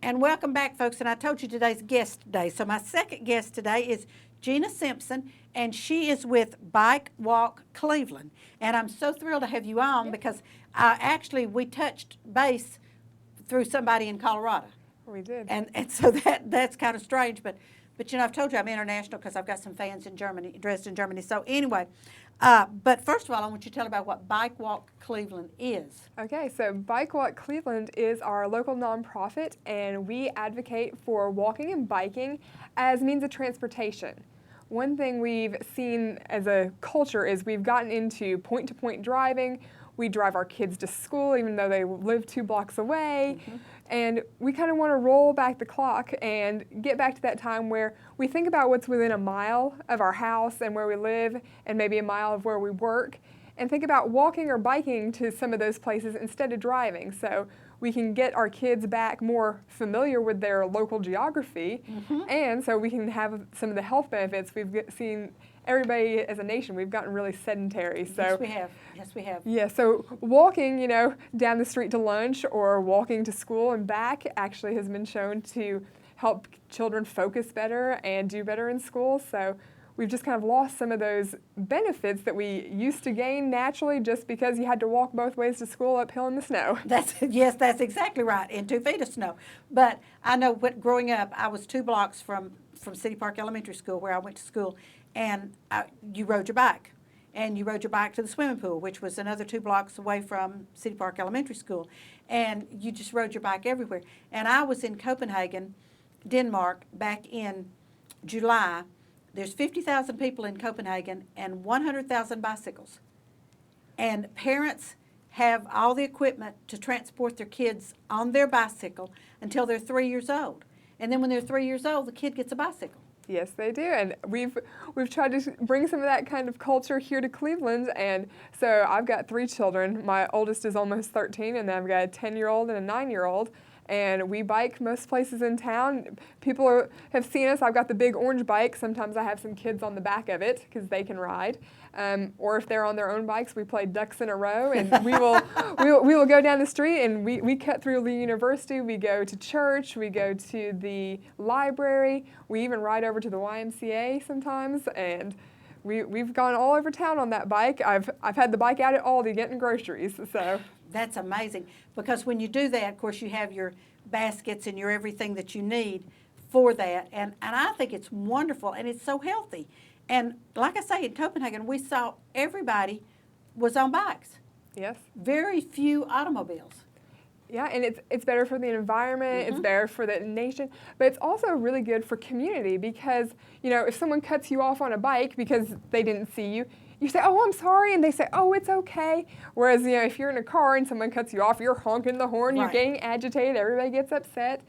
And welcome back, folks. And I told you today's guest today. So my second guest today is Gina Simpson, and she is with BikeWalk Cleveland. And I'm so thrilled to have you on because we touched base through somebody in Colorado. We did. And so that's kind of strange, but you know, I've told you I'm international because I've got some fans in Germany, Dresden, Germany. So anyway, but first of all, I want you to tell about what BikeWalk Cleveland is. Okay, so BikeWalk Cleveland is our local nonprofit, and we advocate for walking and biking as means of transportation. One thing we've seen as a culture is we've gotten into point-to-point driving. We drive our kids to school even though they live 2 blocks away. Mm-hmm. And we kind of want to roll back the clock and get back to that time where we think about what's within a mile of our house and where we live and maybe a mile of where we work, and think about walking or biking to some of those places instead of driving. So we can get our kids back more familiar with their local geography, mm-hmm. and so we can have some of the health benefits. We've seen everybody as a nation, we've gotten really sedentary. So yes, we have. Yes, we have. Yeah, so walking, you know, down the street to lunch or walking to school and back actually has been shown to help children focus better and do better in school. So we've just kind of lost some of those benefits that we used to gain naturally just because you had to walk both ways to school uphill in the snow. Yes, that's exactly right, in 2 feet of snow. But I know growing up, I was 2 blocks from City Park Elementary School where I went to school, and you rode your bike. And you rode your bike to the swimming pool, which was another 2 blocks away from City Park Elementary School. And you just rode your bike everywhere. And I was in Copenhagen, Denmark, back in July. There's 50,000 people in Copenhagen and 100,000 bicycles. And parents have all the equipment to transport their kids on their bicycle until they're 3 years old. And then when they're 3 years old, the kid gets a bicycle. Yes, they do, and we've tried to bring some of that kind of culture here to Cleveland, and so I've got 3 children. My oldest is almost 13, and then I've got a 10-year-old and a 9-year-old, and we bike most places in town. People have seen us. I've got the big orange bike. Sometimes I have some kids on the back of it because they can ride. Or if they're on their own bikes, we play ducks in a row, and we will go down the street, and we cut through the university. We go to church. We go to the library. We even ride over to the YMCA sometimes, and we've gone all over town on that bike. I've had the bike out at Aldi getting groceries. So that's amazing, because when you do that, of course, you have your baskets and your everything that you need for that, and I think it's wonderful, and it's so healthy. And like I say, in Copenhagen, we saw everybody was on bikes. Yes. Very few automobiles. Yeah, and it's better for the environment, mm-hmm. It's better for the nation, but it's also really good for community because, you know, if someone cuts you off on a bike because they didn't see you, you say, oh, I'm sorry, and they say, oh, it's okay. Whereas, you know, if you're in a car and someone cuts you off, you're honking the horn, right. You're getting agitated, everybody gets upset.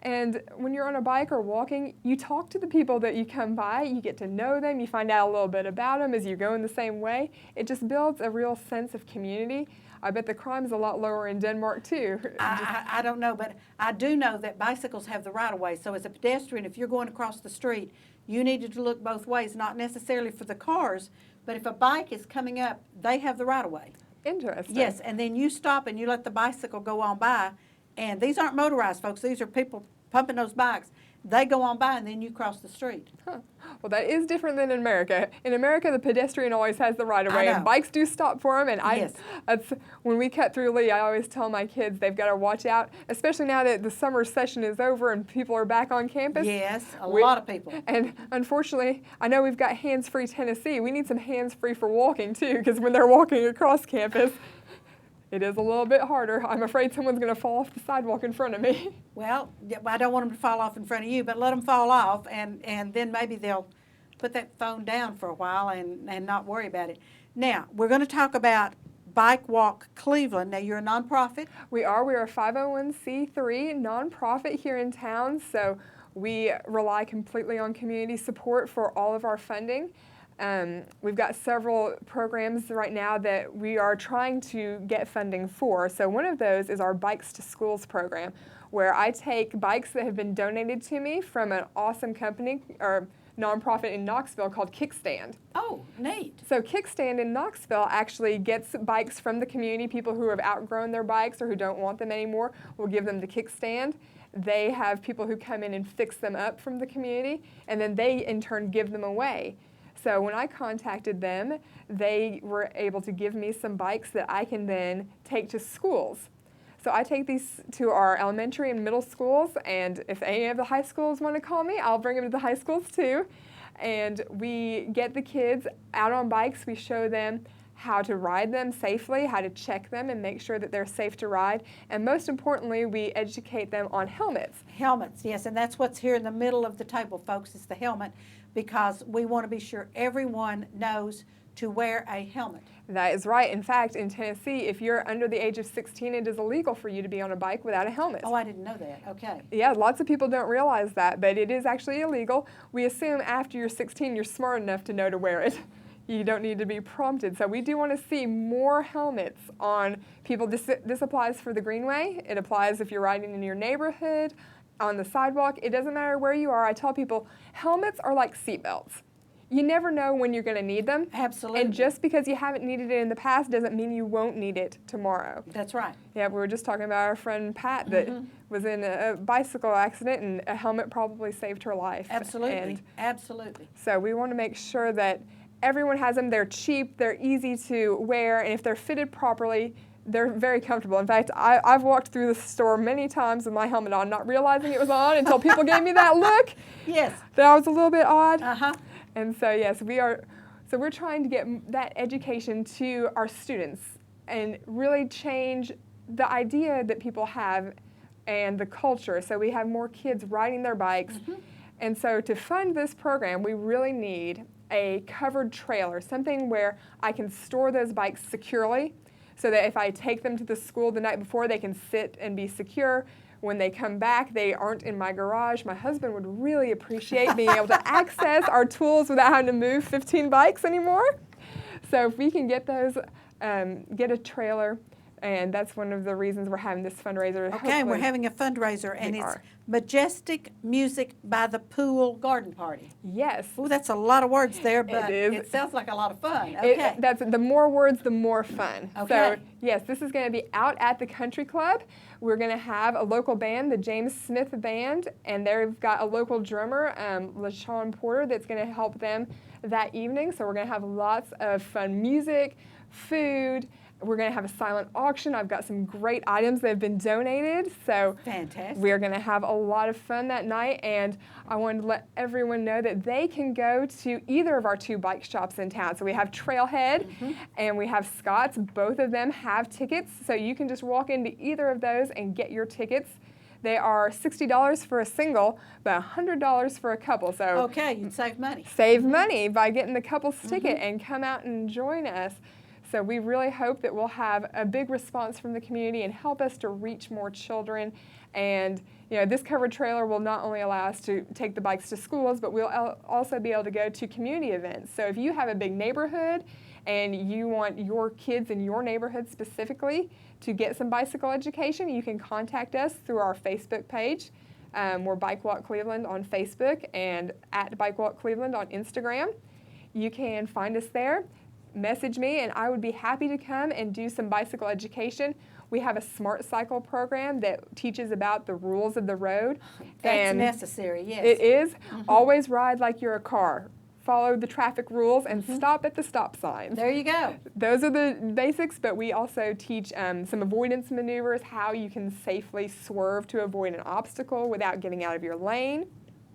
And when you're on a bike or walking, you talk to the people that you come by, you get to know them, you find out a little bit about them as you go in the same way. It just builds a real sense of community. I bet the crime's a lot lower in Denmark, too. I don't know, but I do know that bicycles have the right-of-way. So as a pedestrian, if you're going across the street, you needed to look both ways, not necessarily for the cars, but if a bike is coming up, they have the right-of-way. Interesting. Yes, and then you stop and you let the bicycle go on by. And these aren't motorized, folks. These are people pumping those bikes. They go on by, and then you cross the street. Huh. Well, that is different than in America. In America, the pedestrian always has the right of way, and bikes do stop for them. And yes. When we cut through Lee, I always tell my kids they've got to watch out, especially now that the summer session is over and people are back on campus. Yes, a lot of people. And unfortunately, I know we've got hands-free Tennessee. We need some hands-free for walking, too, because when they're walking across campus, it is a little bit harder. I'm afraid someone's going to fall off the sidewalk in front of me. Well, I don't want them to fall off in front of you, but let them fall off, and then maybe they'll put that phone down for a while and not worry about it. Now, we're going to talk about BikeWalk Cleveland. Now, you're a nonprofit? We are. We're a 501c3 nonprofit here in town, so we rely completely on community support for all of our funding. We've got several programs right now that we are trying to get funding for. So one of those is our Bikes to Schools program, where I take bikes that have been donated to me from an awesome company or nonprofit in Knoxville called Kickstand. Oh, neat. So Kickstand in Knoxville actually gets bikes from the community. People who have outgrown their bikes or who don't want them anymore will give them to Kickstand. They have people who come in and fix them up from the community, and then they in turn give them away. So when I contacted them, they were able to give me some bikes that I can then take to schools. So I take these to our elementary and middle schools, and if any of the high schools want to call me, I'll bring them to the high schools too. And we get the kids out on bikes. We show them how to ride them safely, how to check them and make sure that they're safe to ride. And most importantly, we educate them on helmets. Helmets, yes, and that's what's here in the middle of the table, folks, is the helmet, because we want to be sure everyone knows to wear a helmet. That is right. In fact, in Tennessee, if you're under the age of 16, it is illegal for you to be on a bike without a helmet. Oh, I didn't know that. Okay. Yeah, lots of people don't realize that, but it is actually illegal. We assume after you're 16, you're smart enough to know to wear it. You don't need to be prompted. So we do want to see more helmets on people. This applies for the Greenway. It applies if you're riding in your neighborhood, on the sidewalk. It doesn't matter where you are. I tell people, helmets are like seatbelts. You never know when you're going to need them. Absolutely. And just because you haven't needed it in the past doesn't mean you won't need it tomorrow. That's right. Yeah, we were just talking about our friend Pat that was in a bicycle accident, and a helmet probably saved her life. Absolutely. And Absolutely. so we want to make sure that everyone has them. They're cheap, they're easy to wear, and if they're fitted properly, they're very comfortable. In fact, I've walked through the store many times with my helmet on, not realizing it was on until people gave me that look. Yes. That was a little bit odd. Uh-huh. And so, yes, we're trying to get that education to our students and really change the idea that people have and the culture. So we have more kids riding their bikes. And so to fund this program, we really need a covered trailer, something where I can store those bikes securely so that if I take them to the school the night before, they can sit and be secure. When they come back, they aren't in my garage. My husband would really appreciate being able to access our tools without having to move 15 bikes anymore. So if we can get those, get a trailer, and that's one of the reasons we're having this fundraiser. Okay, and we're having a fundraiser, and it's Majestic Music by the Pool Garden Party. Yes. Oh, that's a lot of words there, but is. it sounds like a lot of fun. Okay. That's the more words, the more fun. Okay. So yes, this is going to be out at the country club. We're going to have a local band, the James Smith Band, and they've got a local drummer, LaShawn Porter, that's going to help them that evening. So we're going to have lots of fun music, food. We're going to have a silent auction. I've got some great items that have been donated. So fantastic. We're going to have a lot of fun that night. And I wanted to let everyone know that they can go to either of our two bike shops in town. So we have Trailhead and we have Scott's. Both of them have tickets. So you can just walk into either of those and get your tickets. They are $60 for a single, but $100 for a couple. So okay, you'd save money. Save money by getting the couple's ticket and come out and join us. So we really hope that we'll have a big response from the community and help us to reach more children. And this covered trailer will not only allow us to take the bikes to schools, but we'll also be able to go to community events. So if you have a big neighborhood and you want your kids in your neighborhood specifically to get some bicycle education, you can contact us through our Facebook page. We're BikeWalk Cleveland on Facebook and at BikeWalk Cleveland on Instagram. You can find us there. Message me, and I would be happy to come and do some bicycle education. We have a Smart Cycle program that teaches about the rules of the road. That's necessary, yes. It is. Always ride like you're a car. Follow the traffic rules and stop at the stop signs. There you go. Those are the basics, but we also teach some avoidance maneuvers, how you can safely swerve to avoid an obstacle without getting out of your lane.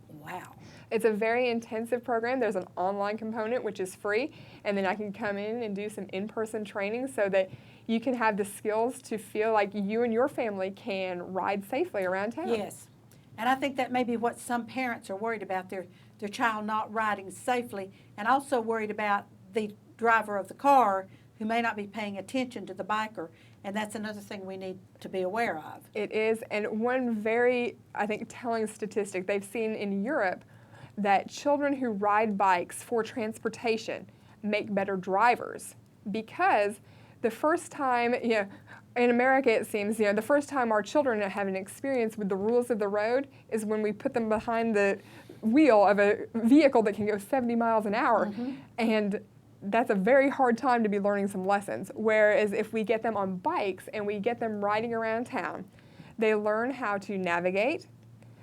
Wow. It's a very intensive program. There's an online component, which is free, and then I can come in and do some in-person training so that you can have the skills to feel like you and your family can ride safely around town. Yes, and I think that may be what some parents are worried about, their child not riding safely, and also worried about the driver of the car who may not be paying attention to the biker, and that's another thing we need to be aware of. It is, and one very, I think, telling statistic they've seen in Europe that children who ride bikes for transportation make better drivers because the first time, in America, it seems, the first time our children have an experience with the rules of the road is when we put them behind the wheel of a vehicle that can go 70 miles an hour. And that's a very hard time to be learning some lessons. Whereas if we get them on bikes and we get them riding around town, they learn how to navigate,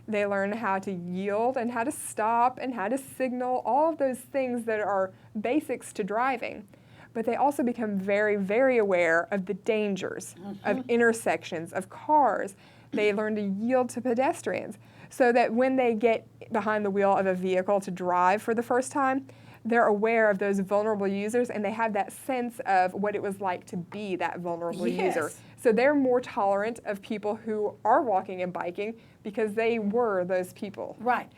they learn how to yield and how to stop and how to signal, all of those things that are basics to driving. But they also become very, very aware of the dangers of intersections, of cars. They learn to yield to pedestrians so that when they get behind the wheel of a vehicle to drive for the first time, they're aware of those vulnerable users and they have that sense of what it was like to be that vulnerable user. So they're more tolerant of people who are walking and biking because they were those people. Right.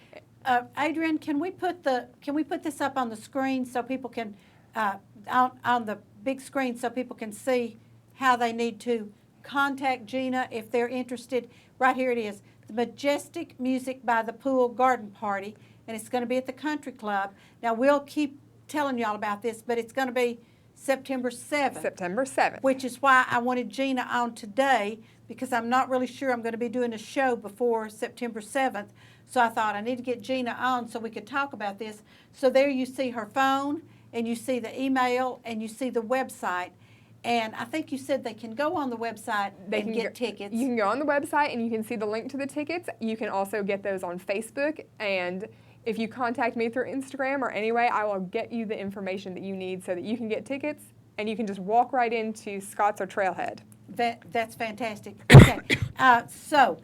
Adrian, can we put this up on the screen so people can on the big screen so people can see how they need to contact Gina if they're interested? Right here it is. The Majestic Music by the Pool Garden Party, and it's going to be at the Country Club. Now, we'll keep telling you all about this, but it's going to be September 7th. September 7th. Which is why I wanted Gina on today, because I'm not really sure I'm going to be doing a show before September 7th. So I thought I need to get Gina on so we could talk about this. So there you see her phone, and you see the email, and you see the website. And I think you said they can go on the website and get tickets. You can go on the website and you can see the link to the tickets. You can also get those on Facebook. And if you contact me through Instagram or anyway, I will get you the information that you need so that you can get tickets and you can just walk right into Scott's or Trailhead. That's fantastic. Okay. So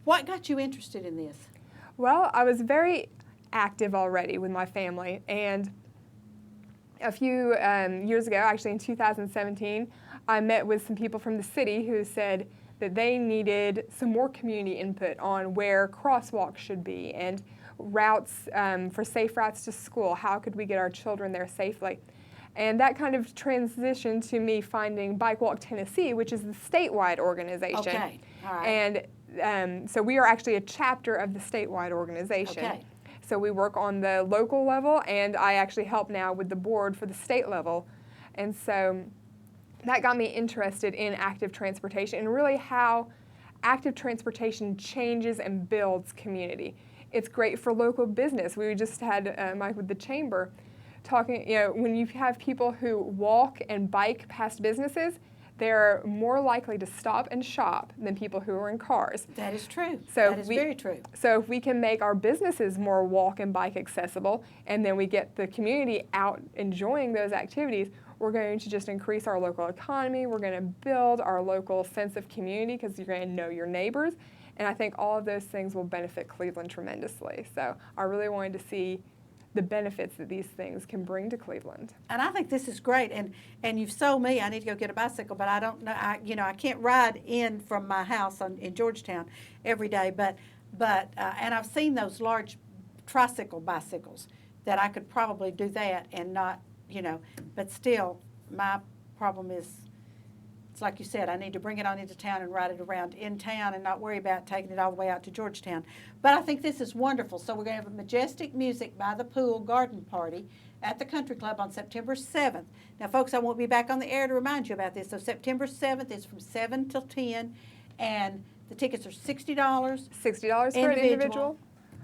what got you interested in this? Well, I was very active already with my family, and a few years ago, actually in 2017, I met with some people from the city who said that they needed some more community input on where crosswalks should be and routes for safe routes to school. How could we get our children there safely? And that kind of transitioned to me finding BikeWalk Tennessee, which is the statewide organization. Okay, all right. And so we are actually a chapter of the statewide organization. Okay. So we work on the local level, and I actually help now with the board for the state level. And so that got me interested in active transportation and really how active transportation changes and builds community. It's great for local business. We just had Mike with the chamber talking, when you have people who walk and bike past businesses, they're more likely to stop and shop than people who are in cars. That is true. So that is very true. So if we can make our businesses more walk and bike accessible, and then we get the community out enjoying those activities, we're going to just increase our local economy. We're going to build our local sense of community because you're going to know your neighbors. And I think all of those things will benefit Cleveland tremendously. So I really wanted to see the benefits that these things can bring to Cleveland. And I think this is great. And you've sold me. I need to go get a bicycle, but I don't know. I can't ride in from my house in Georgetown every day. But and I've seen those large tricycle bicycles that I could probably do that and not, But still, my problem is, it's like you said, I need to bring it on into town and ride it around in town and not worry about taking it all the way out to Georgetown. But I think this is wonderful. So we're going to have a Majestic Music by the Pool Garden Party at the Country Club on September 7th. Now, folks, I won't be back on the air to remind you about this. So September 7th is from 7 till 10, and the tickets are $60. $60 for an individual,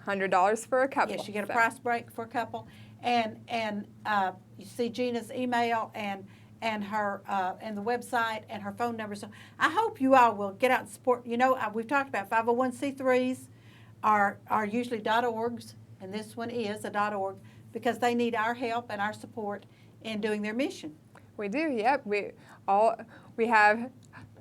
$100 for a couple. Yes, you get a price break for a couple. And you see Gina's email and her and the website and her phone number. So I hope you all will get out and support. We've talked about 501c3s are usually .orgs, and this one is a .org because they need our help and our support in doing their mission. We do. Yep. We have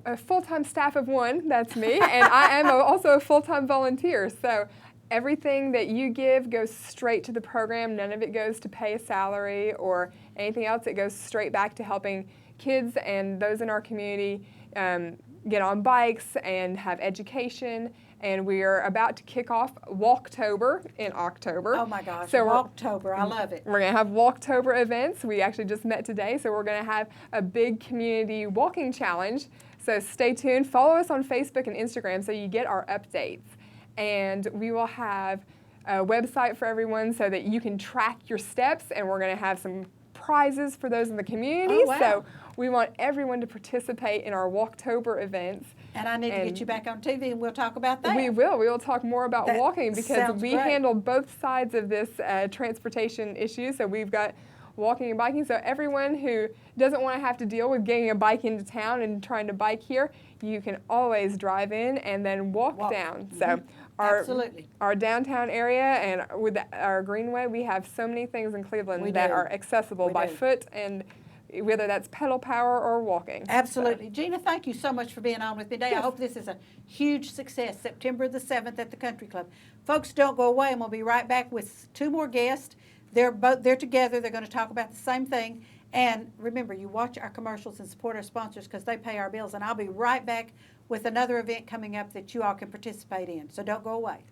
a full-time staff of one. That's me, and I am also a full-time volunteer. So everything that you give goes straight to the program. None of it goes to pay a salary or anything else. It goes straight back to helping kids and those in our community get on bikes and have education. And we are about to kick off Walktober in October. Oh my gosh, so Walktober, I love it. We're going to have Walktober events. We actually just met today, so we're going to have a big community walking challenge. So stay tuned. Follow us on Facebook and Instagram so you get our updates. And we will have a website for everyone so that you can track your steps, and we're going to have some prizes for those in the community. Oh, wow. So we want everyone to participate in our Walktober events. And I need to get you back on TV and we'll talk about that. We will. We will talk more about That walking because sounds we great. handle both sides of this transportation issue. So we've got walking and biking. So everyone who doesn't want to have to deal with getting a bike into town and trying to bike here, you can always drive in and then walk down. So Absolutely. our downtown area and with our greenway, we have so many things in Cleveland that are accessible by foot, and whether that's pedal power or walking. Absolutely. Gina, thank you so much for being on with me today. Yes. I hope this is a huge success, September the 7th at the Country Club. Folks, don't go away, and we'll be right back with 2 more guests. They're together. They're going to talk about the same thing. And remember, you watch our commercials and support our sponsors because they pay our bills. And I'll be right back with another event coming up that you all can participate in. So don't go away.